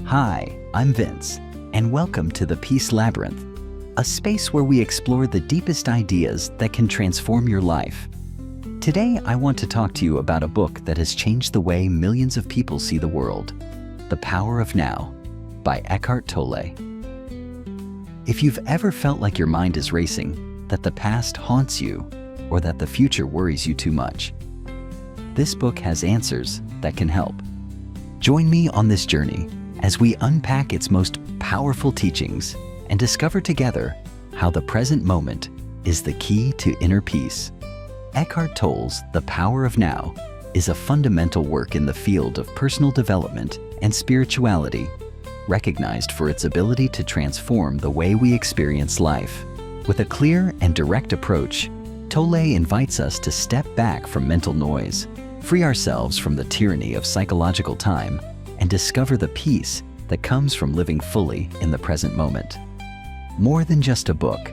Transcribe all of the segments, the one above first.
Hi, I'm Vince, and welcome to the Peace Labyrinth, a space where we explore the deepest ideas that can transform your life. Today, I want to talk to you about a book that has changed the way millions of people see the world, The Power of Now, by Eckhart Tolle. If you've ever felt like your mind is racing, that the past haunts you, or that the future worries you too much, this book has answers that can help. Join me on this journey as we unpack its most powerful teachings and discover together how the present moment is the key to inner peace. Eckhart Tolle's The Power of Now is a fundamental work in the field of personal development and spirituality, recognized for its ability to transform the way we experience life. With a clear and direct approach, Tolle invites us to step back from mental noise, free ourselves from the tyranny of psychological time, and discover the peace that comes from living fully in the present moment. More than just a book,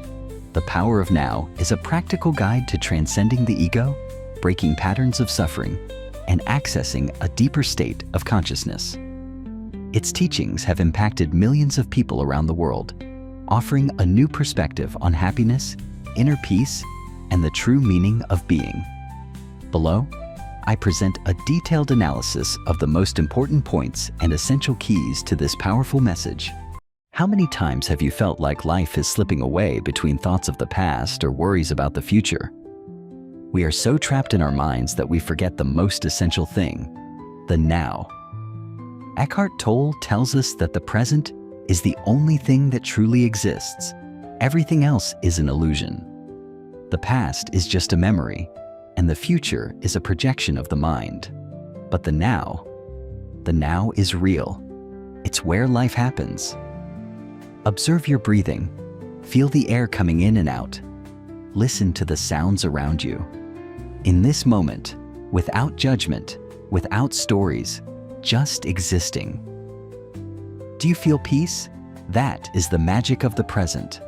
The Power of Now is a practical guide to transcending the ego, breaking patterns of suffering, and accessing a deeper state of consciousness. Its teachings have impacted millions of people around the world, offering a new perspective on happiness, inner peace, and the true meaning of being. Below, I present a detailed analysis of the most important points and essential keys to this powerful message. How many times have you felt like life is slipping away between thoughts of the past or worries about the future? We are so trapped in our minds that we forget the most essential thing, the now. Eckhart Tolle tells us that the present is the only thing that truly exists. Everything else is an illusion. The past is just a memory, and the future is a projection of the mind. But the now is real. It's where life happens. Observe your breathing. Feel the air coming in and out. Listen to the sounds around you. In this moment, without judgment, without stories, just existing. Do you feel peace? That is the magic of the present.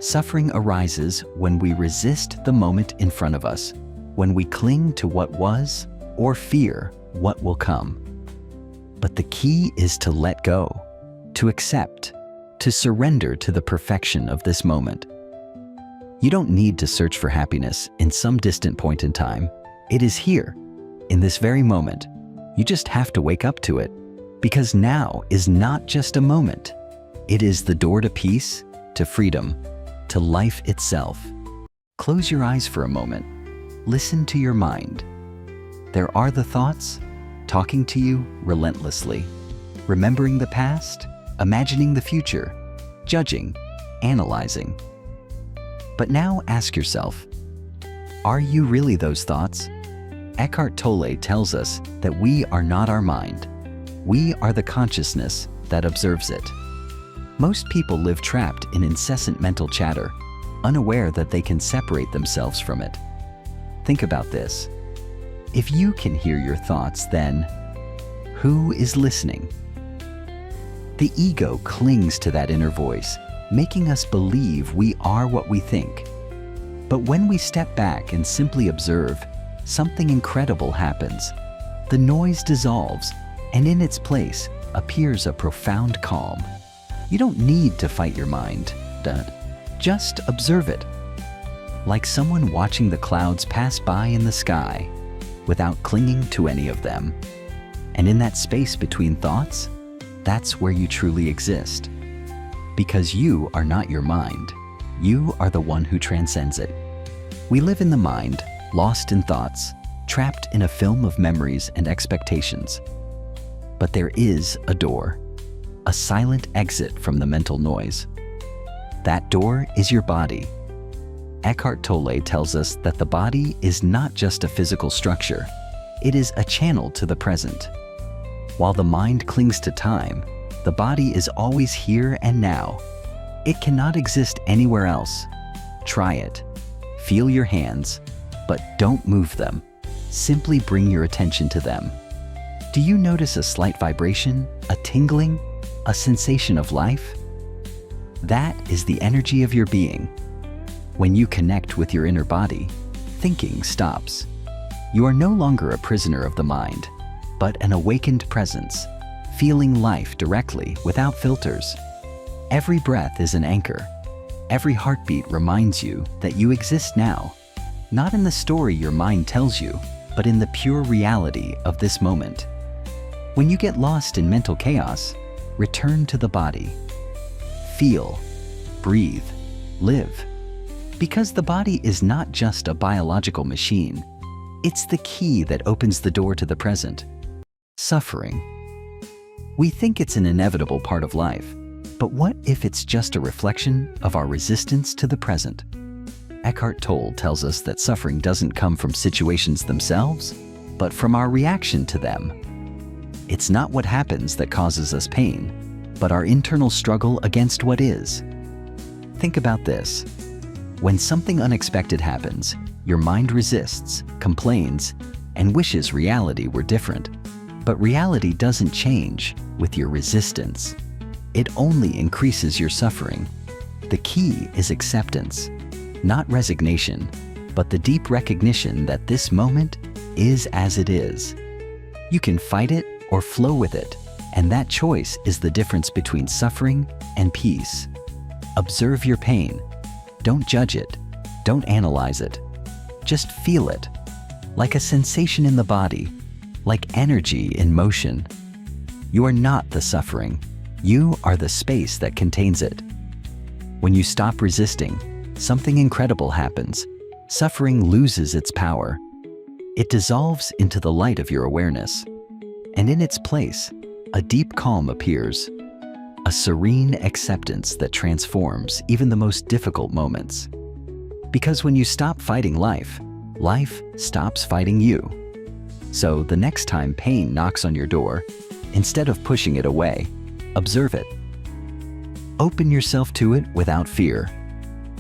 Suffering arises when we resist the moment in front of us, when we cling to what was or fear what will come. But the key is to let go, to accept, to surrender to the perfection of this moment. You don't need to search for happiness in some distant point in time. It is here, in this very moment. You just have to wake up to it, because now is not just a moment. It is the door to peace, to freedom, to life itself. Close your eyes for a moment. Listen to your mind. There are the thoughts, talking to you relentlessly, remembering the past, imagining the future, judging, analyzing. But now ask yourself, are you really those thoughts? Eckhart Tolle tells us that we are not our mind. We are the consciousness that observes it. Most people live trapped in incessant mental chatter, unaware that they can separate themselves from it. Think about this. If you can hear your thoughts, then who is listening? The ego clings to that inner voice, making us believe we are what we think. But when we step back and simply observe, something incredible happens. The noise dissolves, and in its place appears a profound calm. You don't need to fight your mind. Just observe it. Like someone watching the clouds pass by in the sky, without clinging to any of them. And in that space between thoughts, that's where you truly exist. Because you are not your mind. You are the one who transcends it. We live in the mind, lost in thoughts, trapped in a film of memories and expectations. But there is a door, a silent exit from the mental noise. That door is your body. Eckhart Tolle tells us that the body is not just a physical structure, it is a channel to the present. While the mind clings to time, the body is always here and now. It cannot exist anywhere else. Try it. Feel your hands, but don't move them. Simply bring your attention to them. Do you notice a slight vibration, a tingling, a sensation of life? That is the energy of your being. When you connect with your inner body, thinking stops. You are no longer a prisoner of the mind, but an awakened presence, feeling life directly without filters. Every breath is an anchor. Every heartbeat reminds you that you exist now, not in the story your mind tells you, but in the pure reality of this moment. When you get lost in mental chaos, return to the body. Feel, breathe, live. Because the body is not just a biological machine, it's the key that opens the door to the present. Suffering. We think it's an inevitable part of life, but what if it's just a reflection of our resistance to the present? Eckhart Tolle tells us that suffering doesn't come from situations themselves, but from our reaction to them. It's not what happens that causes us pain, but our internal struggle against what is. Think about this. When something unexpected happens, your mind resists, complains, and wishes reality were different. But reality doesn't change with your resistance. It only increases your suffering. The key is acceptance, not resignation, but the deep recognition that this moment is as it is. You can fight it or flow with it, and that choice is the difference between suffering and peace. Observe your pain. Don't judge it. Don't analyze it. Just feel it, like a sensation in the body, like energy in motion. You are not the suffering. You are the space that contains it. When you stop resisting, something incredible happens. Suffering loses its power. It dissolves into the light of your awareness. And in its place, a deep calm appears, a serene acceptance that transforms even the most difficult moments. Because when you stop fighting life, life stops fighting you. So the next time pain knocks on your door, instead of pushing it away, observe it. Open yourself to it without fear,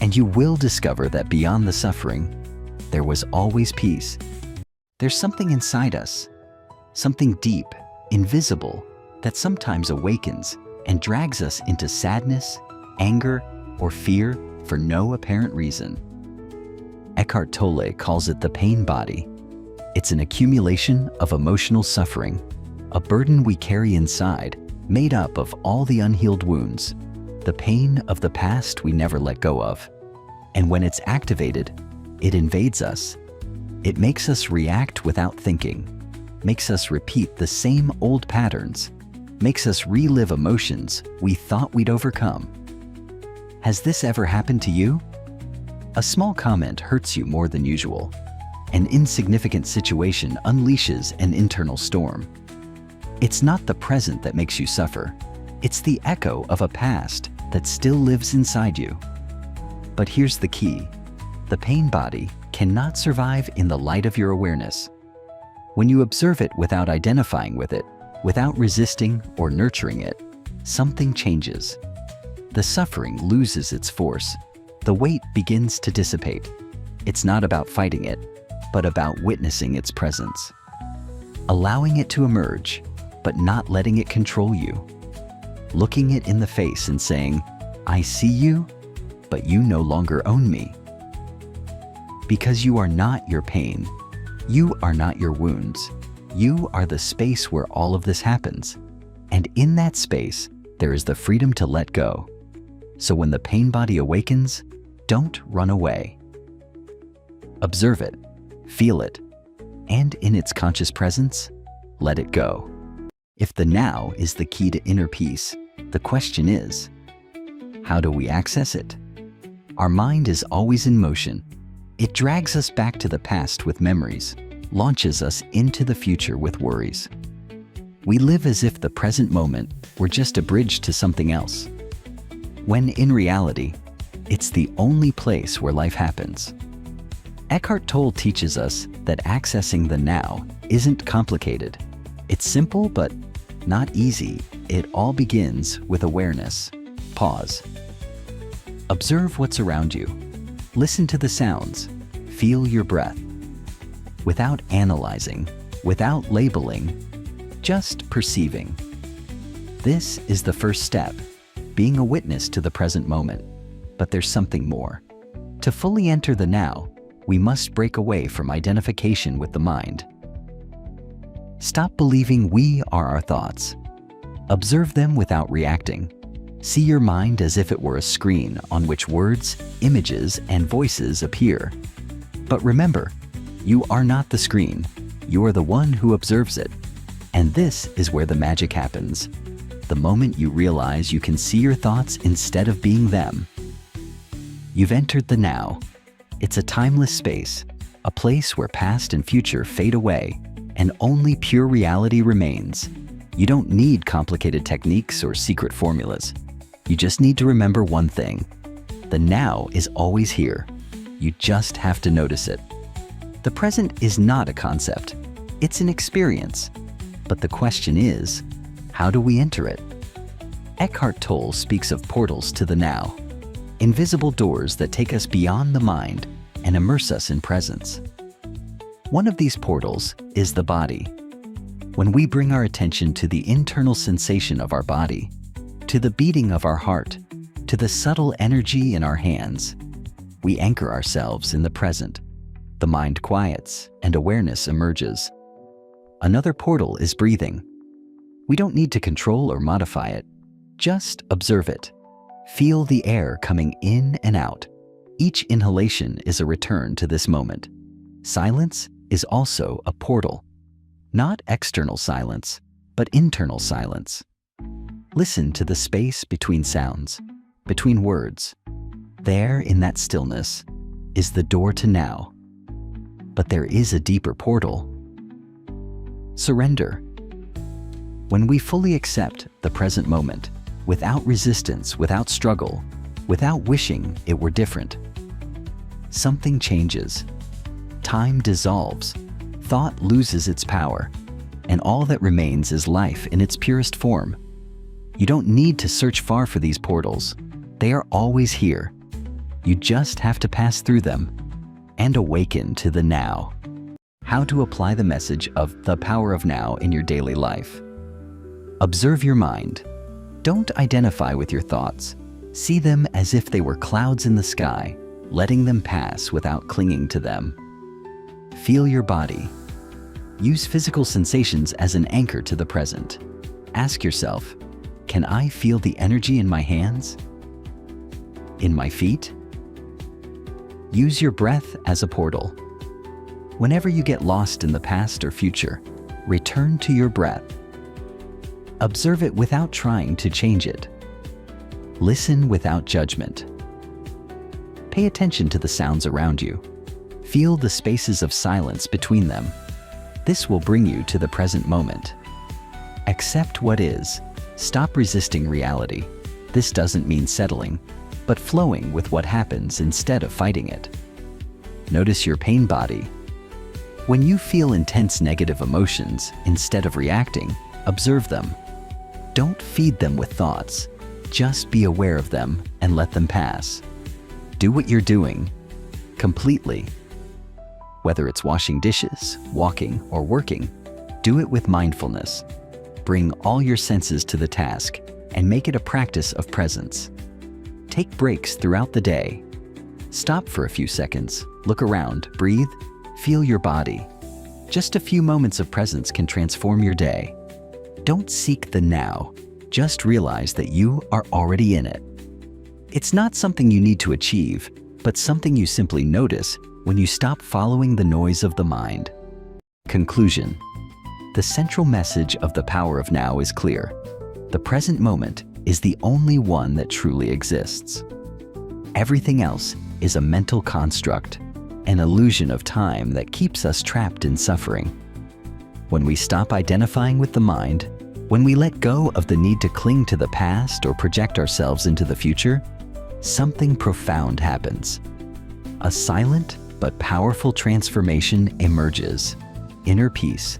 and you will discover that beyond the suffering, there was always peace. There's something inside us, something deep, invisible, that sometimes awakens and drags us into sadness, anger, or fear for no apparent reason. Eckhart Tolle calls it the pain body. It's an accumulation of emotional suffering, a burden we carry inside, made up of all the unhealed wounds, the pain of the past we never let go of. And when it's activated, it invades us. It makes us react without thinking, makes us repeat the same old patterns, makes us relive emotions we thought we'd overcome. Has this ever happened to you? A small comment hurts you more than usual. An insignificant situation unleashes an internal storm. It's not the present that makes you suffer. It's the echo of a past that still lives inside you. But here's the key. The pain body cannot survive in the light of your awareness. When you observe it without identifying with it, without resisting or nurturing it, something changes. The suffering loses its force. The weight begins to dissipate. It's not about fighting it, but about witnessing its presence. Allowing it to emerge, but not letting it control you. Looking it in the face and saying, "I see you, but you no longer own me." Because you are not your pain. You are not your wounds. You are the space where all of this happens. And in that space, there is the freedom to let go. So when the pain body awakens, don't run away. Observe it, feel it, and in its conscious presence, let it go. If the now is the key to inner peace, the question is, how do we access it? Our mind is always in motion. It drags us back to the past with memories, launches us into the future with worries. We live as if the present moment were just a bridge to something else, when in reality, it's the only place where life happens. Eckhart Tolle teaches us that accessing the now isn't complicated. It's simple, but not easy. It all begins with awareness. Pause. Observe what's around you. Listen to the sounds. Feel your breath. Without analyzing, without labeling, just perceiving. This is the first step, being a witness to the present moment. But there's something more. To fully enter the now, we must break away from identification with the mind. Stop believing we are our thoughts. Observe them without reacting. See your mind as if it were a screen on which words, images, and voices appear. But remember, you are not the screen. You are the one who observes it. And this is where the magic happens. The moment you realize you can see your thoughts instead of being them. You've entered the now. It's a timeless space, a place where past and future fade away, and only pure reality remains. You don't need complicated techniques or secret formulas. You just need to remember one thing. The now is always here. You just have to notice it. The present is not a concept. It's an experience. But the question is, how do we enter it? Eckhart Tolle speaks of portals to the now, invisible doors that take us beyond the mind and immerse us in presence. One of these portals is the body. When we bring our attention to the internal sensation of our body, to the beating of our heart, to the subtle energy in our hands, we anchor ourselves in the present. The mind quiets and awareness emerges. Another portal is breathing. We don't need to control or modify it. Just observe it. Feel the air coming in and out. Each inhalation is a return to this moment. Silence is also a portal. Not external silence, but internal silence. Listen to the space between sounds, between words. There, in that stillness, is the door to now. But there is a deeper portal. Surrender. When we fully accept the present moment, without resistance, without struggle, without wishing it were different, something changes. Time dissolves, thought loses its power, and all that remains is life in its purest form. You don't need to search far for these portals. They are always here. You just have to pass through them and awaken to the now. How to apply the message of the power of now in your daily life. Observe your mind. Don't identify with your thoughts. See them as if they were clouds in the sky, letting them pass without clinging to them. Feel your body. Use physical sensations as an anchor to the present. Ask yourself, can I feel the energy in my hands? In my feet? Use your breath as a portal. Whenever you get lost in the past or future, return to your breath. Observe it without trying to change it. Listen without judgment. Pay attention to the sounds around you. Feel the spaces of silence between them. This will bring you to the present moment. Accept what is. Stop resisting reality. This doesn't mean settling, but flowing with what happens instead of fighting it. Notice your pain body. When you feel intense negative emotions, instead of reacting, observe them. Don't feed them with thoughts. Just be aware of them and let them pass. Do what you're doing, completely. Whether it's washing dishes, walking, or working, do it with mindfulness. Bring all your senses to the task and make it a practice of presence. Take breaks throughout the day. Stop for a few seconds, look around, breathe, feel your body. Just a few moments of presence can transform your day. Don't seek the now, just realize that you are already in it. It's not something you need to achieve, but something you simply notice when you stop following the noise of the mind. Conclusion. The central message of the power of now is clear. The present moment is the only one that truly exists. Everything else is a mental construct, an illusion of time that keeps us trapped in suffering. When we stop identifying with the mind, when we let go of the need to cling to the past or project ourselves into the future, something profound happens. A silent but powerful transformation emerges. Inner peace.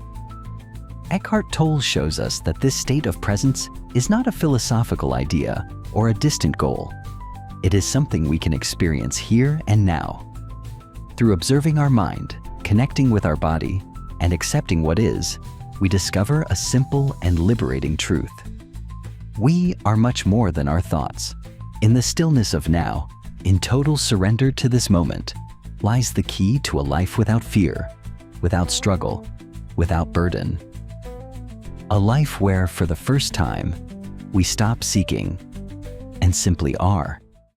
Eckhart Tolle shows us that this state of presence is not a philosophical idea or a distant goal. It is something we can experience here and now. Through observing our mind, connecting with our body, and accepting what is, we discover a simple and liberating truth. We are much more than our thoughts. In the stillness of now, in total surrender to this moment, lies the key to a life without fear, without struggle, without burden. A life where, for the first time, we stop seeking and simply are.